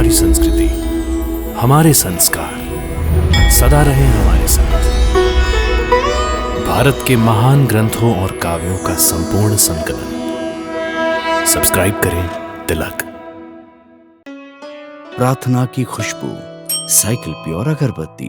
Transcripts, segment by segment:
हमारी संस्कृति, हमारे संस्कार सदा रहे हमारे साथ। भारत के महान ग्रंथों और काव्यों का संपूर्ण संकलन। सब्सक्राइब करें तिलक। प्रार्थना की खुशबू, साइकिल प्योर अगरबत्ती।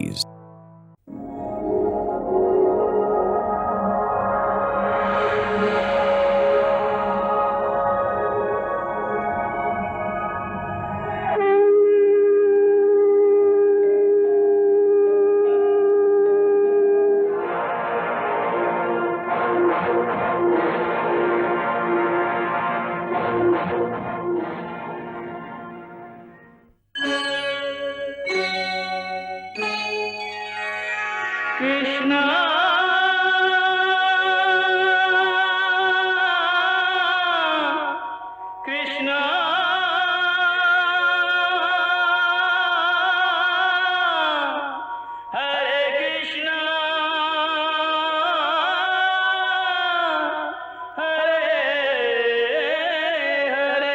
कृष्णा कृष्णा हरे कृष्णा हरे हरे।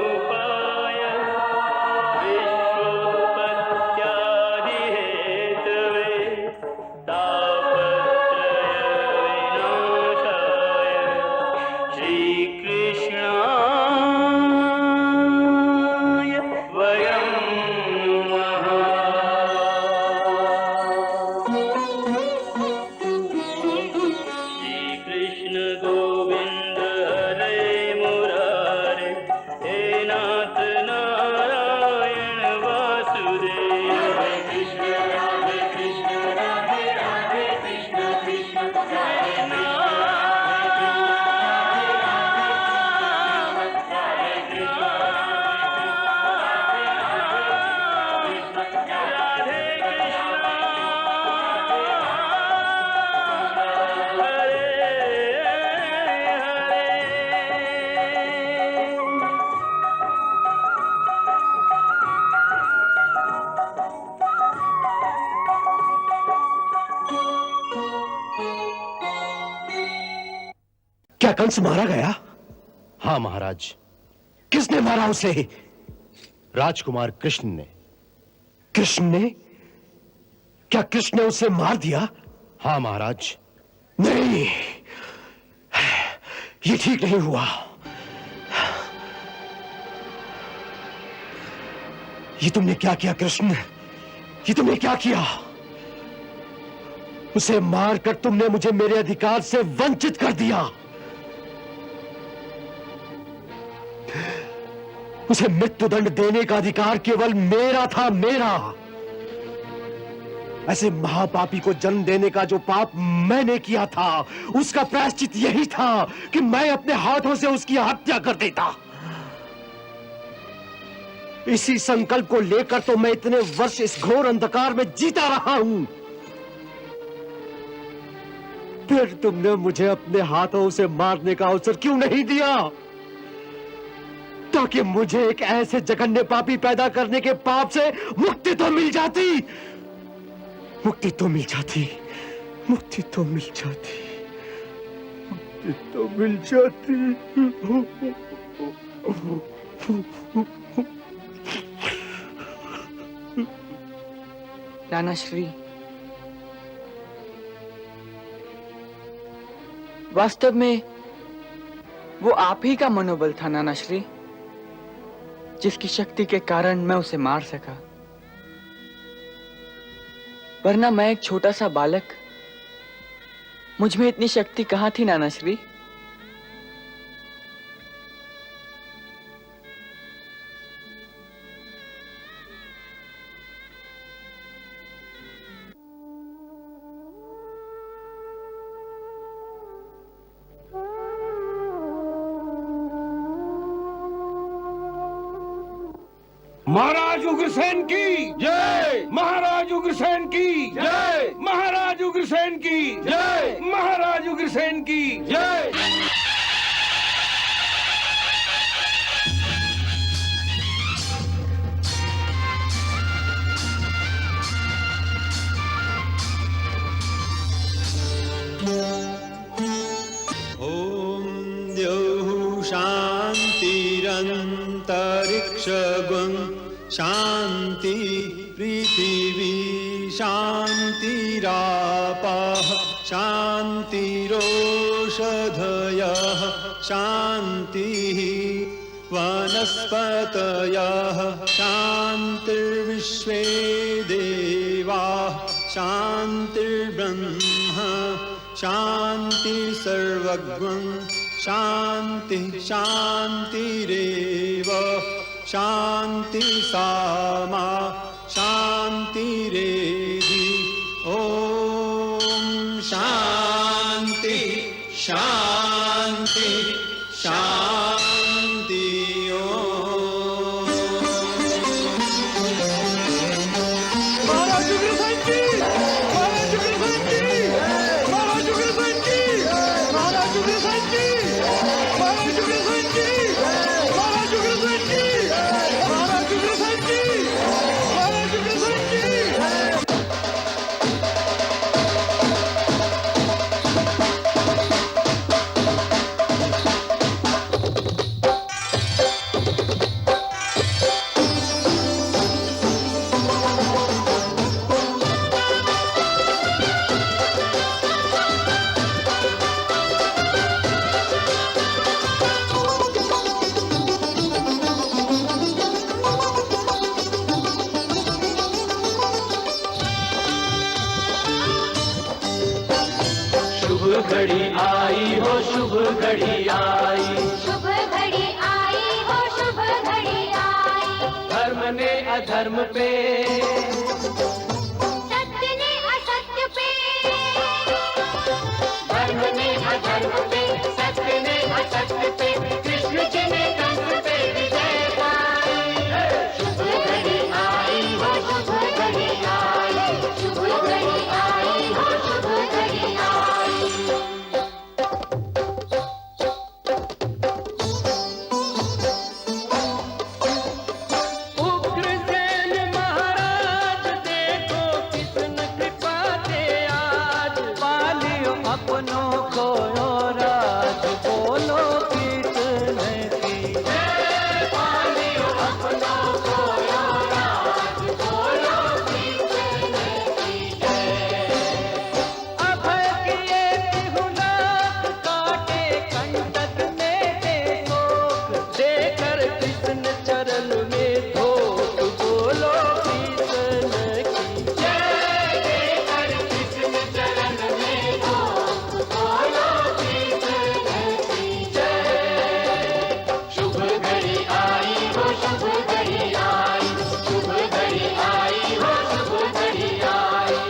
सच्चिदानन्दरूपाय विश्वोत्पत्त्यादिहेतवे तापत्रयविनाशाय श्रीकृष्णाय वयं नमः। श्रीकृष्ण गोविंद हरे मुरारे, हे नाथ नारायण वासुदेव। हरे कृष्ण राधे राधे कृष्ण कृष्ण हरे क्या कंस मारा गया? हाँ महाराज। किसने मारा उसे? राजकुमार कृष्ण ने। कृष्ण ने? क्या कृष्ण ने उसे मार दिया? हाँ महाराज। नहीं, ये ठीक नहीं हुआ। ये तुमने क्या किया कृष्ण? ये तुमने क्या किया? उसे मारकर तुमने मुझे मेरे अधिकार से वंचित कर दिया। उसे मृत्युदंड देने का अधिकार केवल मेरा था, मेरा। ऐसे महापापी को जन्म देने का जो पाप मैंने किया था, उसका प्रायश्चित यही था कि मैं अपने हाथों से उसकी हत्या कर देता। इसी संकल्प को लेकर तो मैं इतने वर्ष इस घोर अंधकार में जीता रहा हूं। फिर तुमने मुझे अपने हाथों से मारने का अवसर क्यों नहीं दिया? ताकि मुझे एक ऐसे जघन्य पापी पैदा करने के पाप से मुक्ति तो मिल जाती। मुक्ति तो मिल जाती। मुक्ति तो मिल जाती। मुक्ति तो मिल जाती। नाना श्री, वास्तव में वो आप ही का मनोबल था नाना श्री, जिसकी शक्ति के कारण मैं उसे मार सका। वरना मैं एक छोटा सा बालक, मुझ में इतनी शक्ति कहां थी नाना श्री। महाराज उग्रसेन की जय। महाराज उग्रसेन की जय। महाराज उग्रसेन की जय। महाराज उग्रसेन की जय। शान्तिरन्तरिक्षगुं शान्ति पृथिवी शान्तिरापः शान्तिरोषधयः शान्तिः वनस्पतयः शान्तिर्विश्वे देवाः शान्तिर्ब्रह्म शान्ति सर्वज्ञं शान्ति शान्तिरेव शान्ति सामा शान्तिरेधि ॐ शान्ति शान्ति शान्ति महाराज उग्रसेन की महाराज उग्रसेन की महाराज उग्रसेन की महाराज उग्रसेन की महाराज उग्रसेन की महाराज उग्रसेन की महाराज उग्रसेन की महाराज उग्रसेन की शुभ घड़ी आई हो शुभ घड़ी आई शुभ घड़ी आई हो शुभ घड़ी आई धर्म ने अधर्म पे सत्य ने असत्य पे धर्म ने अधर्म पे सत्य ने असत्य पे कृष्ण जी ने कंस पे विजय पाई शुभ घड़ी आई हो शुभ घड़ी आई शुभ घड़ी आई हो शुभ घड़ी आई उग्रसेन महाराज देखो कितन कृपा दे आज पालियो अपनों को राज बोलो कितने की पालियो अपनों को राज बोलो कितने की अभय किए तिहुनाथ काटे कंटक में देखोक देकर कृष्ण चरण में धोक बोलो कितने की जय देकर कृष्ण चरण में धोक बोलो कितने की जय शुभ घड़ी आई हो शुभ घड़ी आई शुभ घड़ी आई हो शुभ घड़ी आई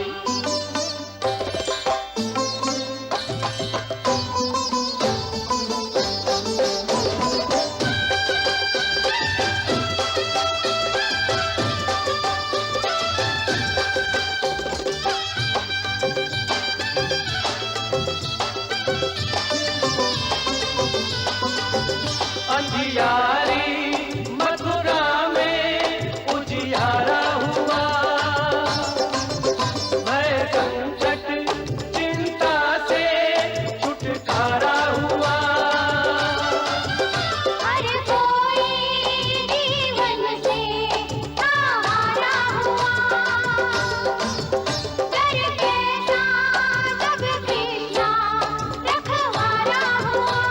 अंधियारी मथुरा में उजियारा हुआ भय संकट चिंता से छुटकारा हुआ हर कोई जीवन से सहारा हुआ डर कैसा जग कृष्णा रखवारा हुआ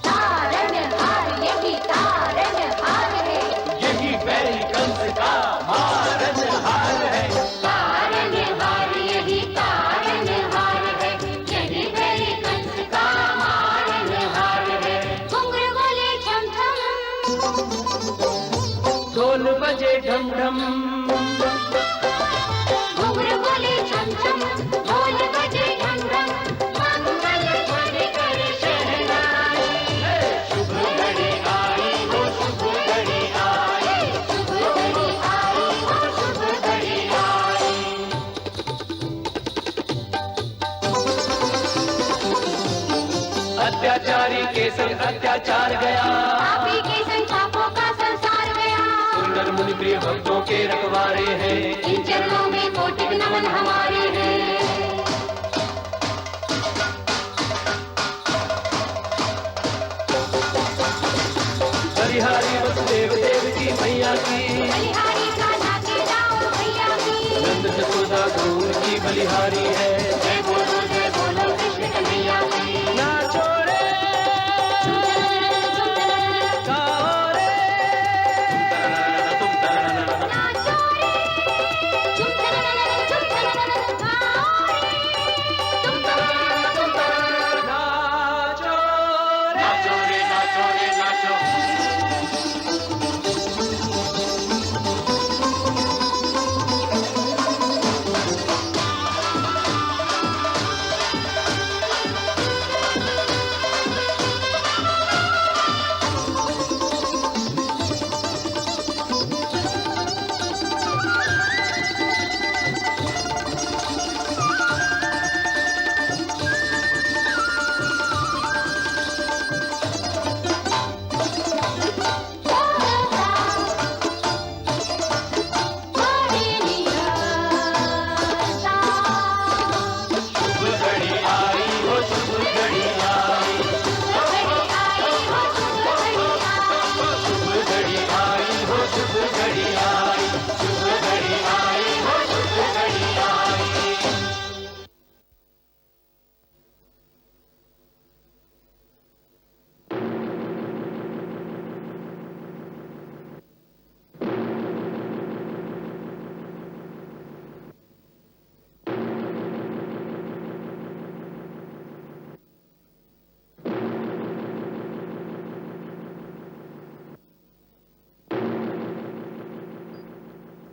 तारणहार यही तारणहार है यही बैरी कंस का मारनहार है तारणहार यही तारणहार है यही बैरी कंस का मारनहार है घुंघरू बोले छम छम ढोल बजे ढम ढम घुंघरू बोले छम छम ढोल बजे ढम ढम मंगल ध्वनि कर शहनाई शुभ घड़ी आई हो शुभ घड़ी आई शुभ घड़ी आई हो शुभ घड़ी आई अत्याचारी के संग अत्याचार गया पापी के संग पापों का संसार गया सुंदर मुनि प्रिय भक्तों के रखवारे हैं इन चरणों में कोटि नमन हमारे हैं की बलिहारी कान्हा के जाओ भैया की नंद जसोदा गौर की बलिहारी है जय बोलो कृष्ण कन्हैया की नाचो रे गाओ रे तुम तरनना नाचो रे झूम तरनना गाओ रे तुम तरनना नाचो रे नाचो रे नाचो रे नाचो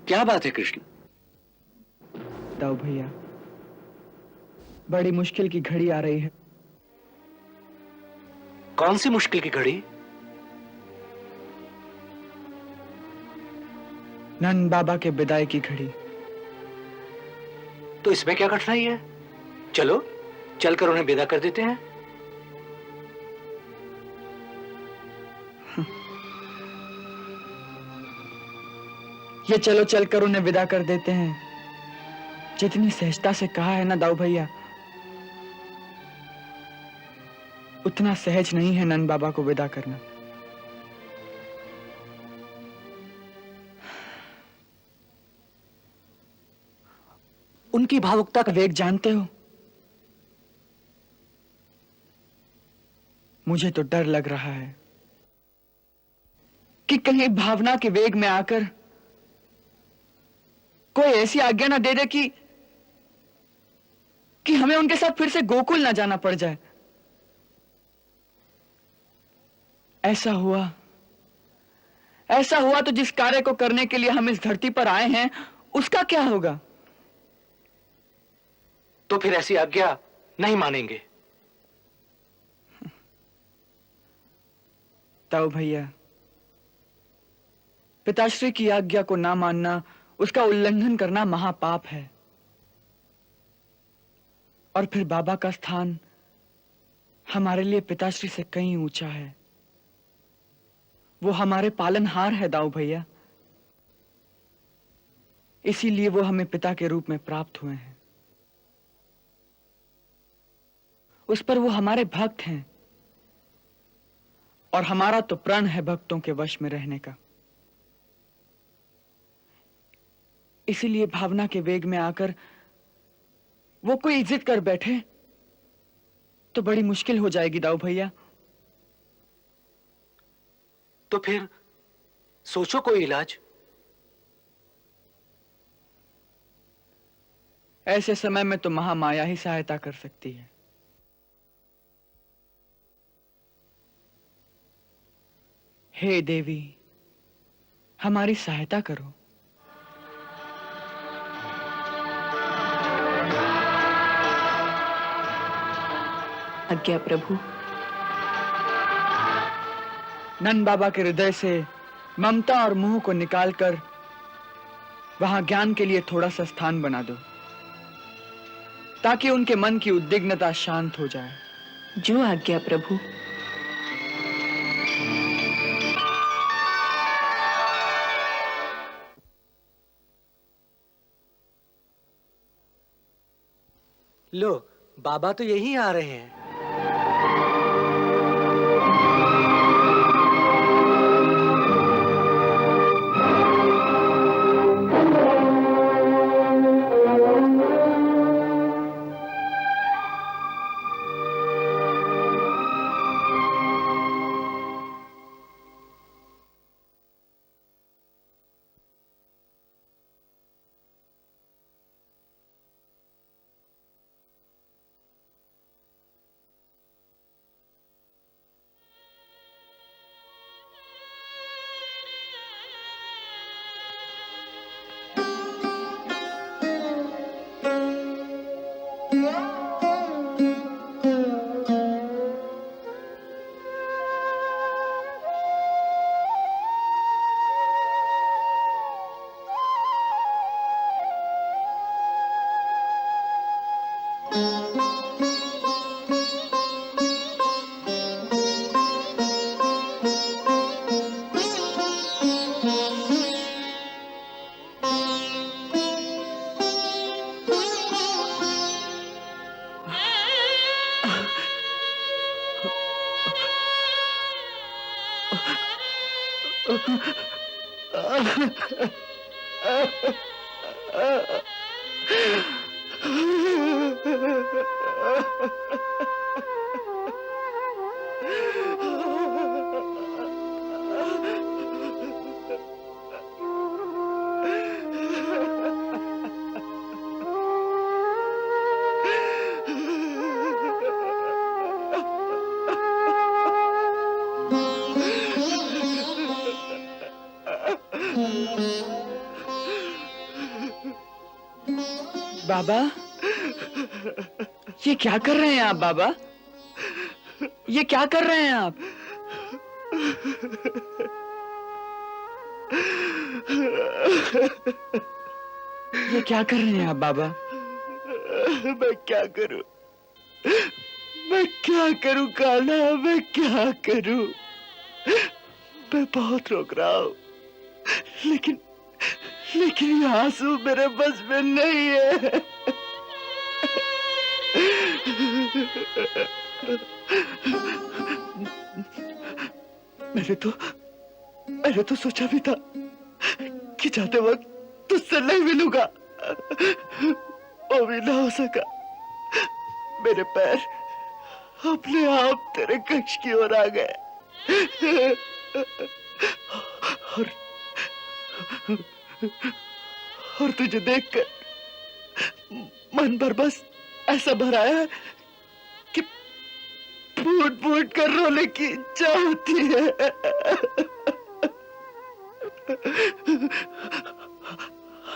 क्या बात है कृष्ण? दाऊ भैया, बड़ी मुश्किल की घड़ी आ रही है। कौन सी मुश्किल की घड़ी? नंद बाबा के विदाई की घड़ी। तो इसमें क्या कठिनाई है? चलो चलकर उन्हें विदा कर देते हैं। ये चलो चलकर उन्हें विदा कर देते हैं, जितनी सहजता से कहा है ना दाऊ भैया, उतना सहज नहीं है नंद बाबा को विदा करना। उनकी भावुकता का वेग जानते हो? मुझे तो डर लग रहा है कि कहीं भावना के वेग में आकर कोई ऐसी आज्ञा ना दे दे कि हमें उनके साथ फिर से गोकुल ना जाना पड़ जाए। ऐसा हुआ तो जिस कार्य को करने के लिए हम इस धरती पर आए हैं, उसका क्या होगा? तो फिर ऐसी आज्ञा नहीं मानेंगे। ताऊ भैया, पिताश्री की आज्ञा को ना मानना, उसका उल्लंघन करना महापाप है। और फिर बाबा का स्थान हमारे लिए पिताश्री से कहीं ऊंचा है। वो हमारे पालनहार है दाऊ भैया, इसीलिए वो हमें पिता के रूप में प्राप्त हुए हैं। उस पर वो हमारे भक्त हैं, और हमारा तो प्रण है भक्तों के वश में रहने का। इसीलिए भावना के वेग में आकर वो कोई जिद कर बैठे तो बड़ी मुश्किल हो जाएगी दाऊ भैया। तो फिर सोचो कोई इलाज। ऐसे समय में तो महामाया ही सहायता कर सकती है। हे देवी, हमारी सहायता करो। आज्ञा प्रभु। नंद बाबा के हृदय से ममता और मोह को निकालकर वहां ज्ञान के लिए थोड़ा सा स्थान बना दो, ताकि उनके मन की उद्विग्नता शांत हो जाए। जो आज्ञा प्रभु। लो, बाबा तो यहीं आ रहे हैं। बाबा, ये क्या कर रहे हैं आप बाबा? ये क्या कर रहे हैं आप? ये क्या कर रहे हैं आप बाबा? मैं क्या करूं? मैं क्या करूं कान्हा? मैं क्या करूं? मैं बहुत रोक रहा हूं, लेकिन ये आंसू मेरे बस में नहीं है। मैंने तो सोचा भी था कि जाते वक्त तुझसे नहीं मिलूंगा, वो भी ना हो सका। मेरे पैर अपने आप तेरे कक्ष की ओर आ गए और तुझे देखकर मन भर बस ऐसा भरा है कि फूट फूट कर रोने की इच्छा होती है।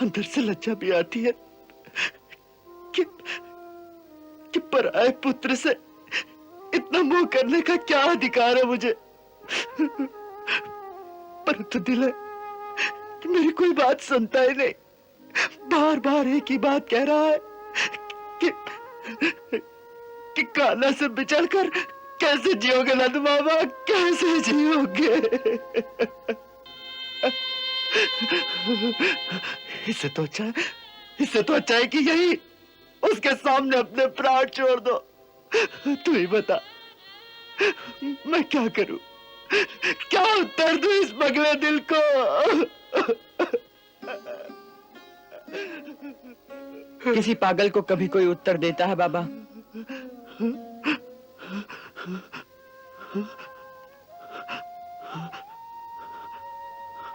अंदर से लज्जा भी आती है कि पराये पुत्र से इतना मोह करने का क्या अधिकार है मुझे। परंतु दिल है कि मेरी कोई बात सुनता ही नहीं, बार बार एक ही बात कह रहा है कि कान्हा से बिछड़कर कैसे जियोगे नंद बाबा, कैसे जियोगे? इससे तो अच्छा है कि यही उसके सामने अपने प्राण छोड़ दो। तू ही बता, मैं क्या करूं? क्या उत्तर दूं इस पगले दिल को? किसी पागल को कभी कोई उत्तर देता है बाबा?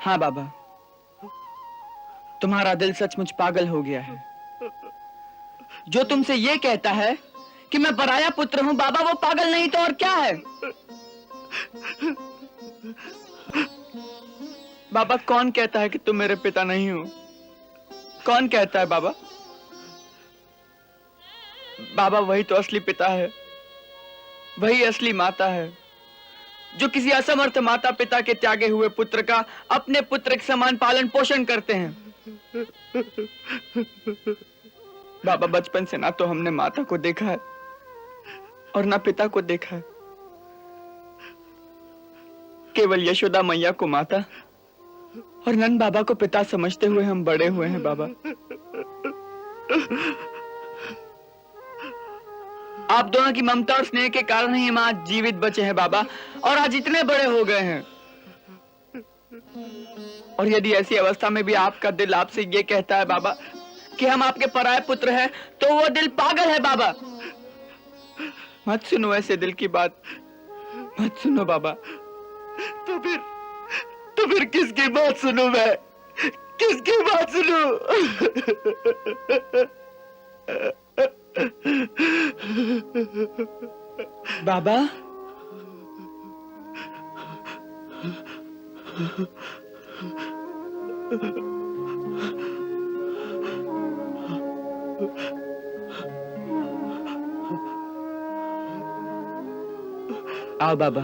हाँ बाबा, तुम्हारा दिल सचमुच पागल हो गया है। जो तुमसे ये कहता है कि मैं पराया पुत्र हूं बाबा, वो पागल नहीं तो और क्या है? बाबा, कौन कहता है कि तुम मेरे पिता नहीं हो? कौन कहता है बाबा? बाबा, वही तो असली पिता है, वही असली माता है, जो किसी असमर्थ माता पिता के त्यागे हुए पुत्र का अपने पुत्र के समान पालन पोषण करते हैं। बाबा, बचपन से ना तो हमने माता को देखा है और ना पिता को देखा है। केवल यशोदा मैया को माता और नंद बाबा को पिता समझते हुए हम बड़े हुए हैं बाबा। आप दोनों की ममता और स्नेह के कारण ही हम आज जीवित बचे हैं बाबा, और आज इतने बड़े हो गए हैं। और यदि ऐसी अवस्था में भी आपका दिल आपसे ये कहता है बाबा कि हम आपके पराये पुत्र हैं, तो वो दिल पागल है बाबा। मत सुनो ऐसे दिल की बात, मत सुनो बाबा। तो फिर किसकी बात सुनूं मैं? किसकी बात सुनूं? बाबा, आओ बाबा,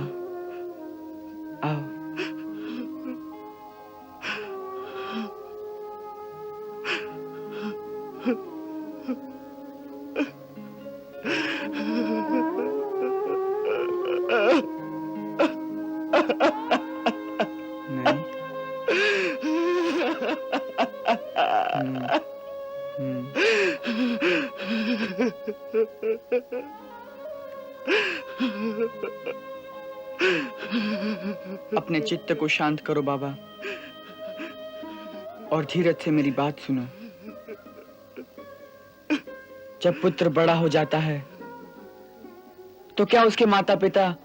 आओ। नहीं। अपने चित्त को शांत करो बाबा और धीरज से मेरी बात सुनो। जब पुत्र बड़ा हो जाता है तो क्या उसके माता पिता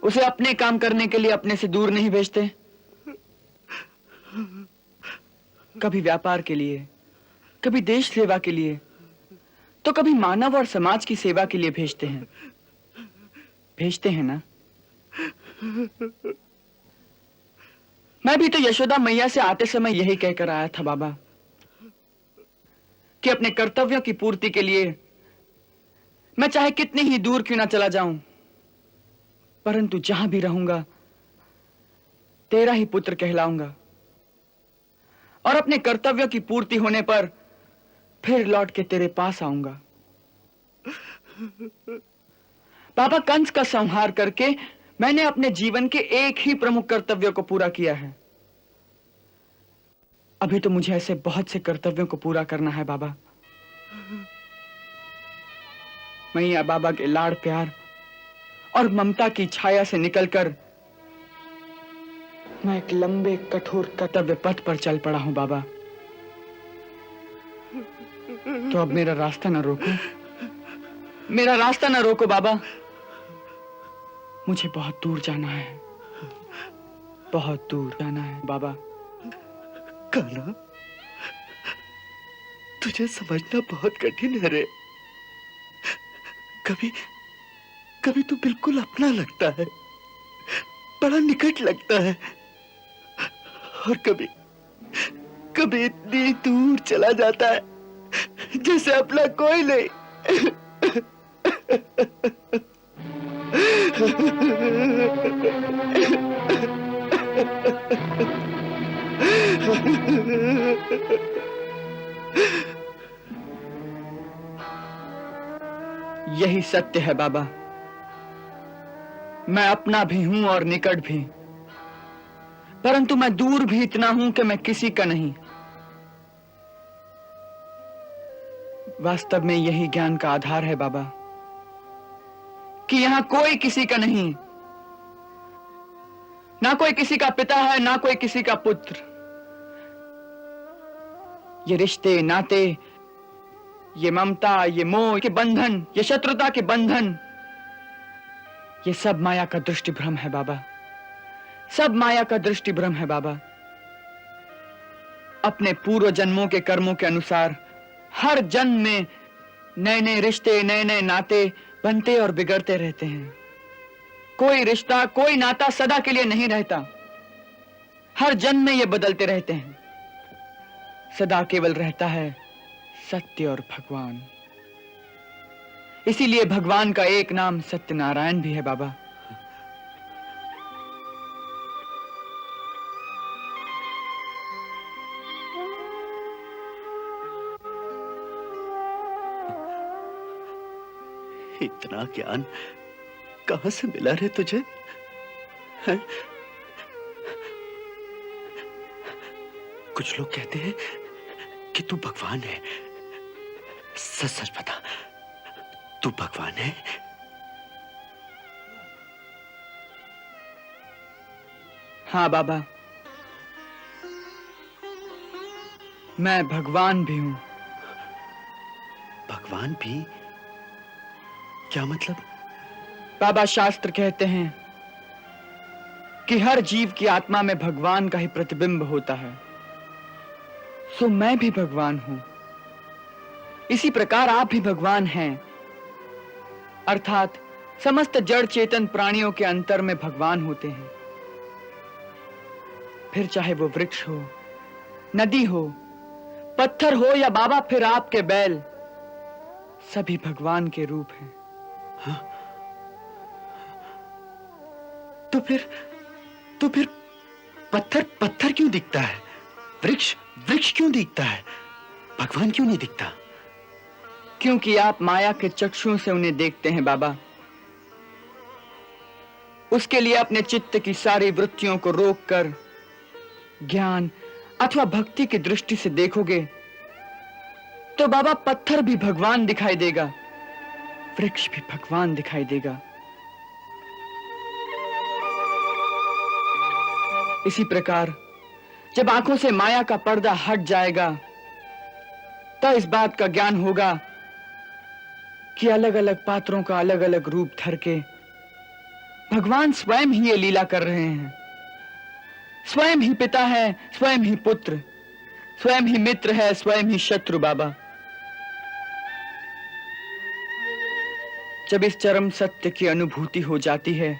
उसे अपने काम करने के लिए अपने से दूर नहीं भेजते? कभी व्यापार के लिए, कभी देश सेवा के लिए, तो कभी मानव और समाज की सेवा के लिए भेजते हैं ना? मैं भी तो यशोदा मैया से आते समय यही कहकर आया था बाबा कि अपने कर्तव्यों की पूर्ति के लिए मैं चाहे कितनी ही दूर क्यों ना चला जाऊं, परंतु जहां भी रहूंगा तेरा ही पुत्र कहलाऊंगा और अपने कर्तव्यों की पूर्ति होने पर फिर लौट के तेरे पास आऊंगा। बाबा, कंस का संहार करके मैंने अपने जीवन के एक ही प्रमुख कर्तव्य को पूरा किया है। अभी तो मुझे ऐसे बहुत से कर्तव्यों को पूरा करना है बाबा। मैया बाबा के लाड़ प्यार और ममता की छाया से निकलकर मैं एक लंबे कठोर कर्तव्य पथ पर चल पड़ा हूं बाबा। तो अब मेरा रास्ता ना रोको, मेरा रास्ता ना रोको बाबा। मुझे बहुत दूर जाना है, बहुत दूर जाना है बाबा। कान्हा, तुझे समझना बहुत कठिन है रे। कभी कभी तू बिल्कुल अपना लगता है, बड़ा निकट लगता है, और कभी कभी इतनी दूर चला जाता है जैसे अपना कोई नहीं। यही सत्य है बाबा। मैं अपना भी हूं और निकट भी, परंतु मैं दूर भी इतना हूं कि मैं किसी का नहीं। वास्तव में यही ज्ञान का आधार है बाबा कि यहां कोई किसी का नहीं, ना कोई किसी का पिता है, ना कोई किसी का पुत्र। ये रिश्ते नाते, ये ममता, ये मोह के बंधन, ये शत्रुता के बंधन, ये सब माया का दृष्टि भ्रम है बाबा, सब माया का दृष्टि भ्रम है बाबा। अपने पूर्व जन्मों के कर्मों के अनुसार हर जन्म में नए नए रिश्ते, नए नए नाते बनते और बिगड़ते रहते हैं। कोई रिश्ता, कोई नाता सदा के लिए नहीं रहता। हर जन्म में ये बदलते रहते हैं। सदा केवल रहता है सत्य और भगवान। इसीलिए भगवान का एक नाम सत्यनारायण भी है बाबा। इतना ज्ञान कहां से मिला रे तुझे? है? कुछ लोग कहते हैं कि तू भगवान है। सच सच बता, तू भगवान है? हाँ बाबा, मैं भगवान भी हूं। भगवान भी? क्या मतलब? बाबा, शास्त्र कहते हैं कि हर जीव की आत्मा में भगवान का ही प्रतिबिंब होता है, सो मैं भी भगवान हूं। इसी प्रकार आप भी भगवान हैं, अर्थात समस्त जड़ चेतन प्राणियों के अंतर में भगवान होते हैं। फिर चाहे वो वृक्ष हो, नदी हो, पत्थर हो या बाबा फिर आपके बैल, सभी भगवान के रूप हैं। हाँ? तो फिर पत्थर पत्थर क्यों दिखता है? वृक्ष वृक्ष क्यों दिखता है? भगवान क्यों नहीं दिखता? क्योंकि आप माया के चक्षुओं से उन्हें देखते हैं बाबा। उसके लिए अपने चित्त की सारी वृत्तियों को रोककर ज्ञान अथवा भक्ति की दृष्टि से देखोगे तो बाबा पत्थर भी भगवान दिखाई देगा, वृक्ष भी भगवान दिखाई देगा। इसी प्रकार जब आंखों से माया का पर्दा हट जाएगा तो इस बात का ज्ञान होगा कि अलग अलग पात्रों का अलग अलग रूप धर के भगवान स्वयं ही ये लीला कर रहे हैं। स्वयं ही पिता है, स्वयं ही पुत्र, स्वयं ही मित्र है, स्वयं ही शत्रु। बाबा, जब इस चरम सत्य की अनुभूति हो जाती है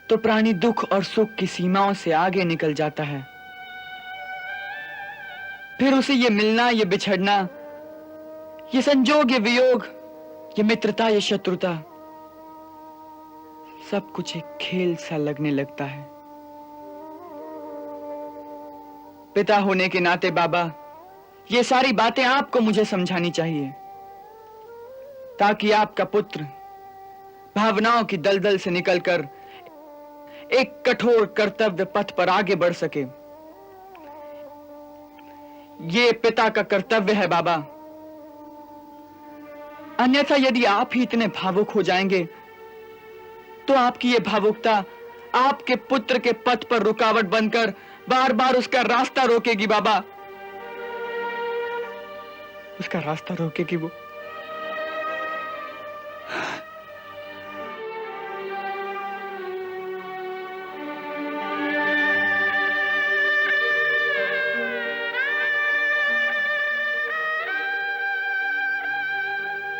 तो प्राणी दुख और सुख की सीमाओं से आगे निकल जाता है। फिर उसे ये मिलना, ये बिछड़ना, ये संजोग, ये वियोग, ये मित्रता, ये शत्रुता, सब कुछ एक खेल सा लगने लगता है। पिता होने के नाते बाबा, ये सारी बातें आपको मुझे समझानी चाहिए ताकि आपका पुत्र भावनाओं की दलदल से निकलकर एक कठोर कर्तव्य पथ पर आगे बढ़ सके। ये पिता का कर्तव्य है बाबा। अन्यथा यदि आप ही इतने भावुक हो जाएंगे तो आपकी ये भावुकता आपके पुत्र के पथ पर रुकावट बनकर बार बार उसका रास्ता रोकेगी बाबा, उसका रास्ता रोकेगी वो।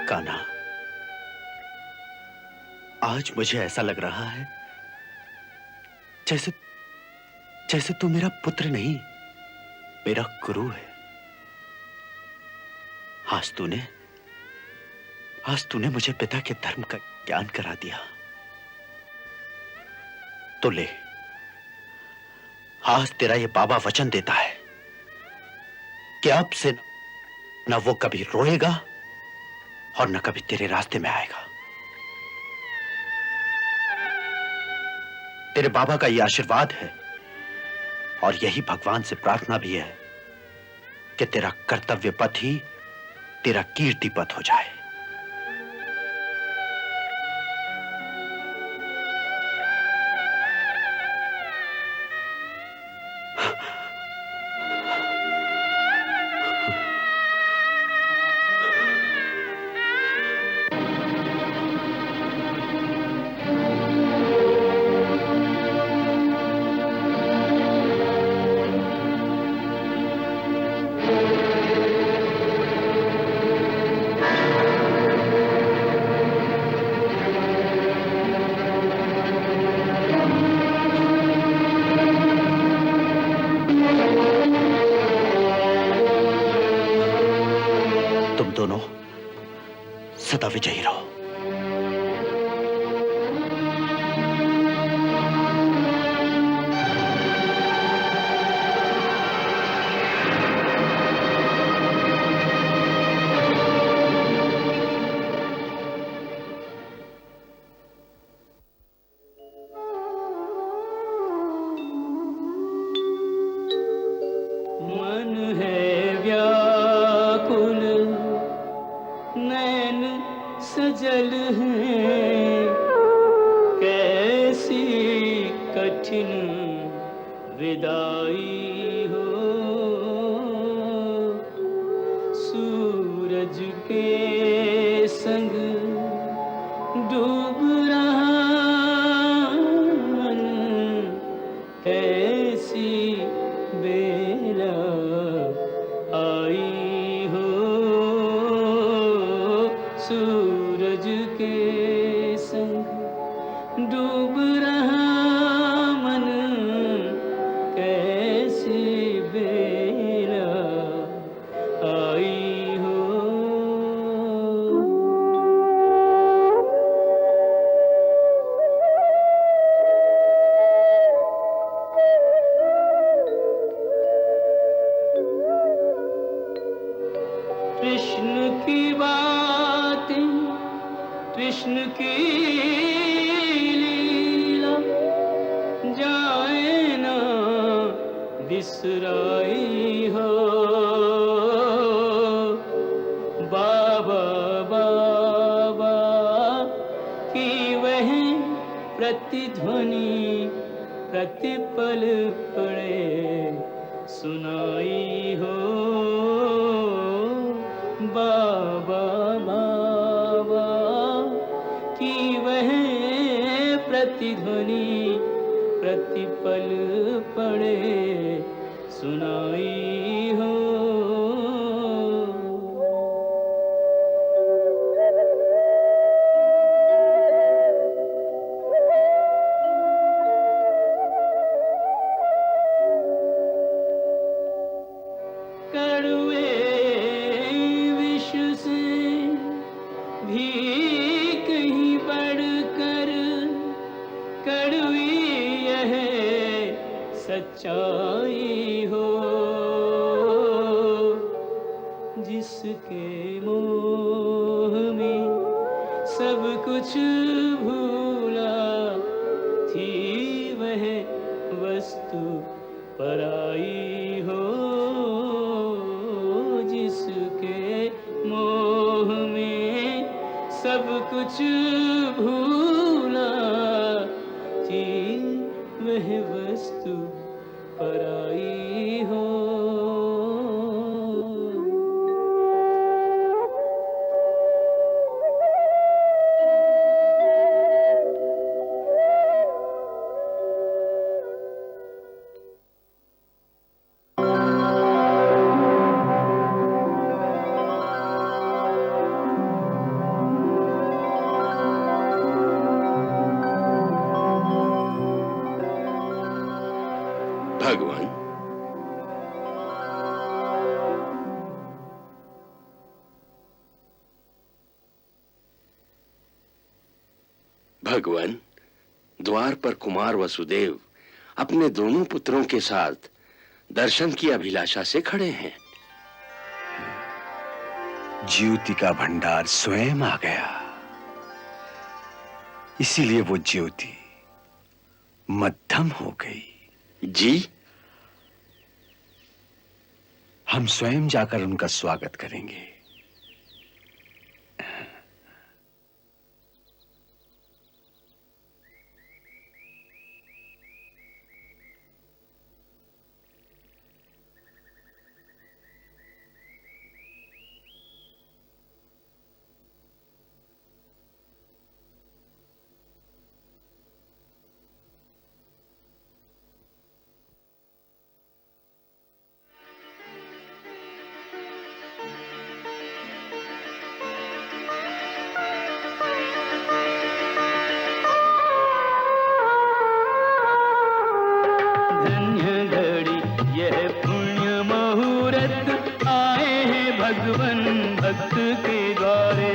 कान्हा, आज मुझे ऐसा लग रहा है जैसे तू मेरा पुत्र नहीं, मेरा गुरु है। आज तूने मुझे पिता के धर्म का ज्ञान करा दिया। तो ले, आज तेरा ये बाबा वचन देता है कि अब से न वो कभी रोएगा और न कभी तेरे रास्ते में आएगा। तेरे बाबा का यह आशीर्वाद है और यही भगवान से प्रार्थना भी है कि तेरा कर्तव्य पथ ही तेरा कीर्ति पथ हो जाए। दोनों सदा विजयी रहो। मन है व्याकुल, नैन सजल हैं, कैसी कठिन विदाई हो। सूरज के संग डूब रहा मन, कैसी बेला आई हो। सूरज के संग डूब रहा मन, कैसी बेला आई हो। कृष्ण की बातें, कृष्ण की लीला जाए ना बिसराई हो। बाबा बाबा की वह प्रतिध्वनि प्रतिपल पड़े सुनाई हो। बाबा बाबा की वह प्रतिध्वनि प्रतिपल पड़े सुनाई हो। कड़वे विष से भी कहीं बढ़कर कड़वी यह सच्चाई हो। जिसके मोह में सब कुछ भूला थी वह वस्तु पराई हो। जिसके मोह में सब कुछ भूला थी वह वस्तु पराई हो। भगवान, भगवान, द्वार पर कुमार वसुदेव अपने दोनों पुत्रों के साथ दर्शन की अभिलाषा से खड़े हैं। ज्योति का भंडार स्वयं आ गया, इसीलिए वो ज्योति मध्यम हो गई। जी, हम स्वयं जाकर उनका स्वागत करेंगे। भक्त के द्वारे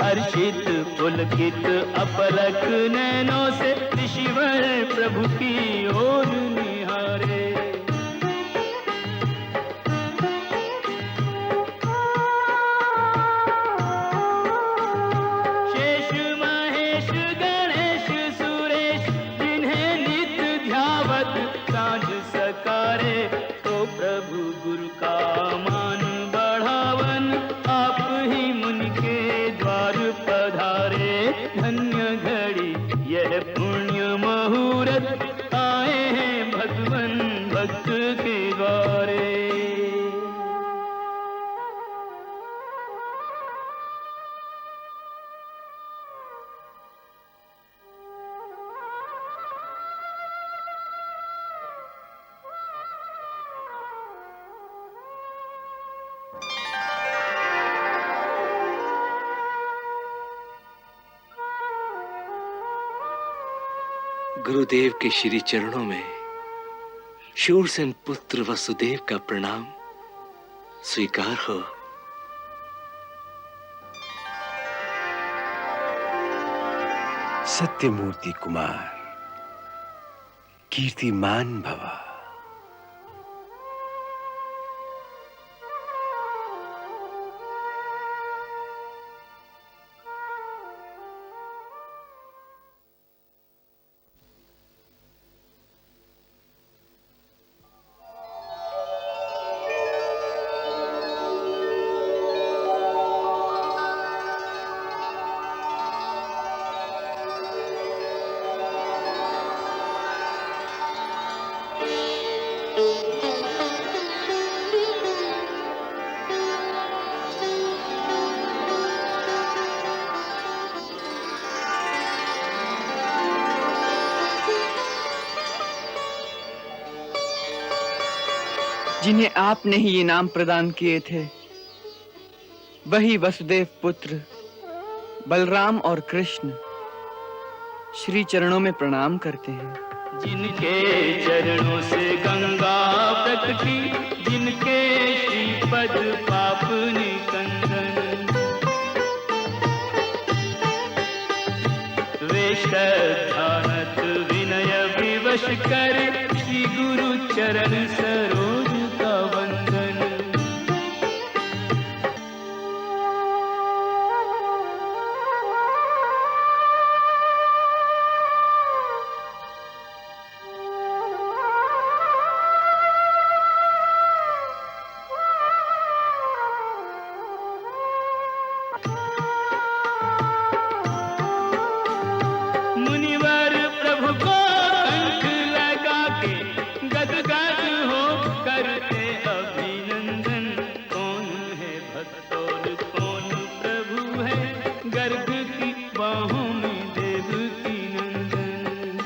हर्षित पुलकित अपलक नैनों से ऋषिवर प्रभु की ओर निहारे। शेष महेश गणेश सुरेश जिन्हें नित्य ध्यावत सांझ सकारे, तो प्रभु गुरु का मान बढ़ावन आप ही मुनि के द्वार पधारे। धन्य घड़ी यह पुण्य मुहूर्त आए हैं भगवन भक्त के द्वारे। गुरुदेव के श्री चरणों में शूरसेन पुत्र वसुदेव का प्रणाम स्वीकार हो। सत्यमूर्ति कुमार, कीर्तिमान भवा। जिन्हें आपने ही इनाम प्रदान किए थे, वही वसुदेव पुत्र बलराम और कृष्ण श्री चरणों में प्रणाम करते हैं। जिनके चरणों से गंगा प्रकटी, जिनके श्रीपद पाप निकंदन, वे श्रद्धानत विनय विवश कर श्री गुरु चरण सरोज का वंदन। मुनिवर प्रभु को कंठ लगा के गदगद हो करते अभिनंदन। कौन है भक्त और कौन प्रभु है, गर्ग की बाहों में देवकी नंदन।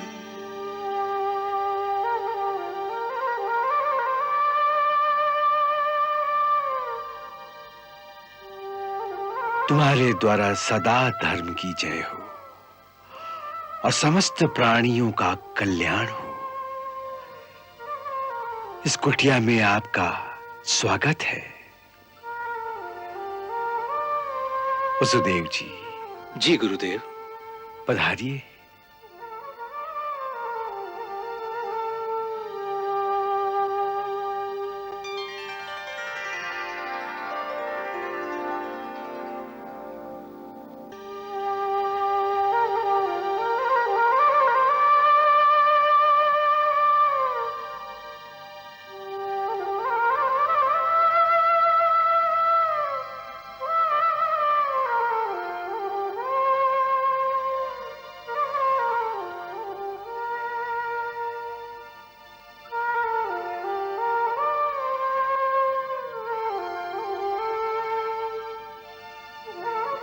तुम्हारे द्वारा सदा धर्म की जय हो और समस्त प्राणियों का कल्याण हो। इस कुटिया में आपका स्वागत है। वसुदेव जी, जी गुरुदेव। पधारिए।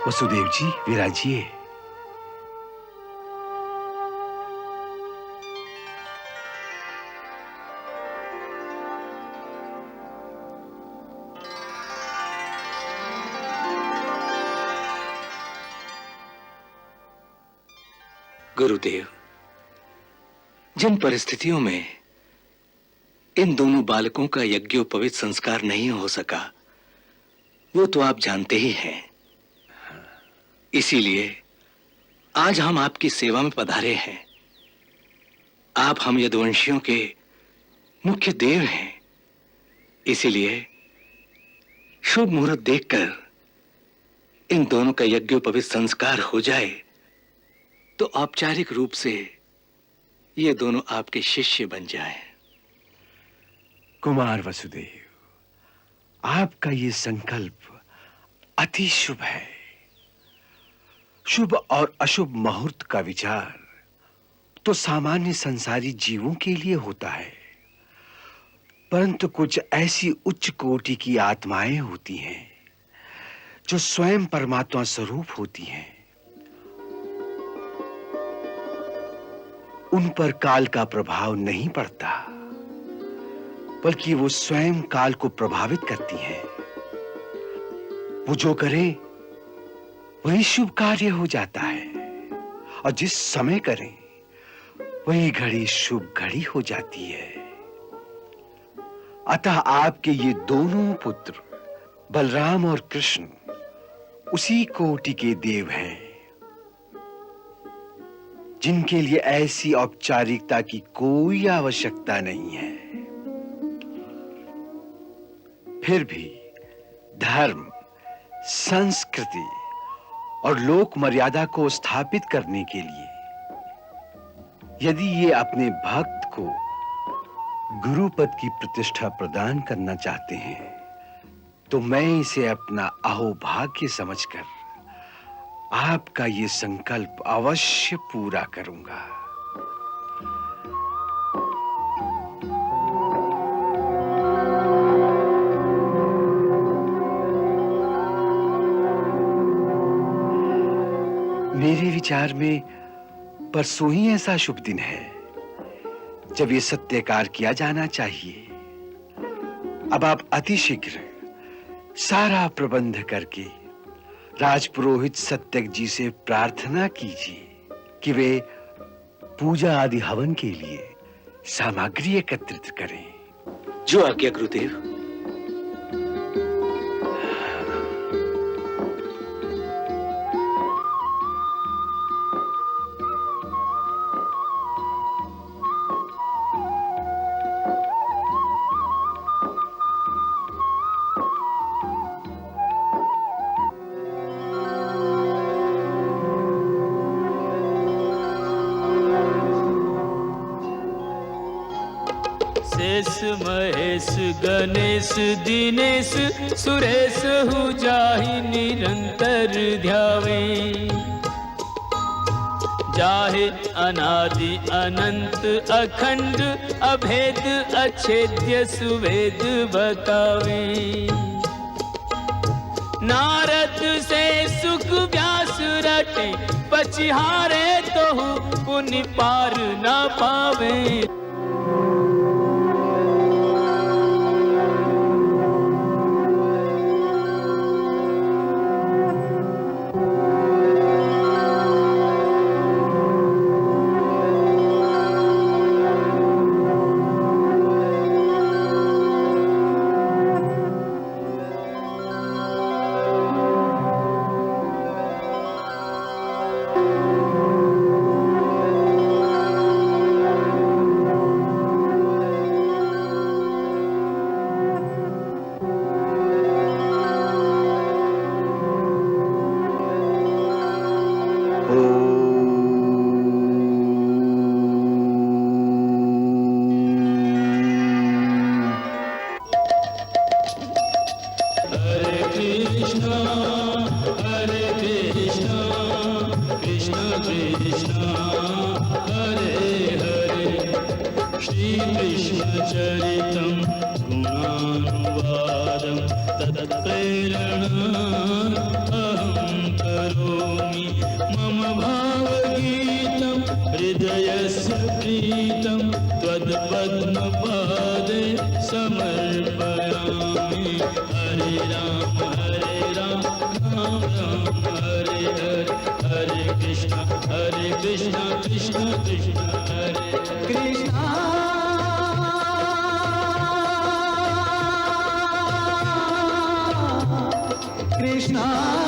वसुदेव जी, विराजिए। गुरुदेव, जिन परिस्थितियों में इन दोनों बालकों का यज्ञोपवीत संस्कार नहीं हो सका, वो तो आप जानते ही हैं। इसीलिए आज हम आपकी सेवा में पधारे हैं। आप हम यदुवंशियों के मुख्य देव हैं। इसीलिए शुभ मुहूर्त देखकर इन दोनों का यज्ञोपवीत संस्कार हो जाए तो औपचारिक रूप से ये दोनों आपके शिष्य बन जाएं। कुमार वसुदेव, आपका ये संकल्प अति शुभ है। शुभ और अशुभ मुहूर्त का विचार तो सामान्य संसारी जीवों के लिए होता है, परंतु कुछ ऐसी उच्च कोटि की आत्माएं होती हैं जो स्वयं परमात्मा स्वरूप होती हैं। उन पर काल का प्रभाव नहीं पड़ता, बल्कि वो स्वयं काल को प्रभावित करती हैं। वो जो करे वही शुभ कार्य हो जाता है, और जिस समय करें वही घड़ी शुभ घड़ी हो जाती है। अतः आपके ये दोनों पुत्र बलराम और कृष्ण उसी कोटि के देव हैं, जिनके लिए ऐसी औपचारिकता की कोई आवश्यकता नहीं है। फिर भी धर्म, संस्कृति और लोक मर्यादा को स्थापित करने के लिए यदि ये अपने भक्त को गुरुपद की प्रतिष्ठा प्रदान करना चाहते हैं, तो मैं इसे अपना अहोभाग्य समझकर आपका ये संकल्प अवश्य पूरा करूंगा। मेरे विचार में परसों ही ऐसा शुभ दिन है जब ये सत्कार किया जाना चाहिए। अब आप अतिशीघ्र सारा प्रबंध करके राजपुरोहित सत्यक जी से प्रार्थना कीजिए कि वे पूजा आदि हवन के लिए सामग्री एकत्रित करें। जो आज्ञा गुरुदेव। शेष महेश गणेश दिनेश सुरेश हु जाहि निरंतर ध्यावे, जाहे अनादि अनंत अखंड अभेद अछेद्य सुवेद बतावे। नारद से सुख व्यास रटे पछिहारे तोहु पुनि पार न पावे। Krishna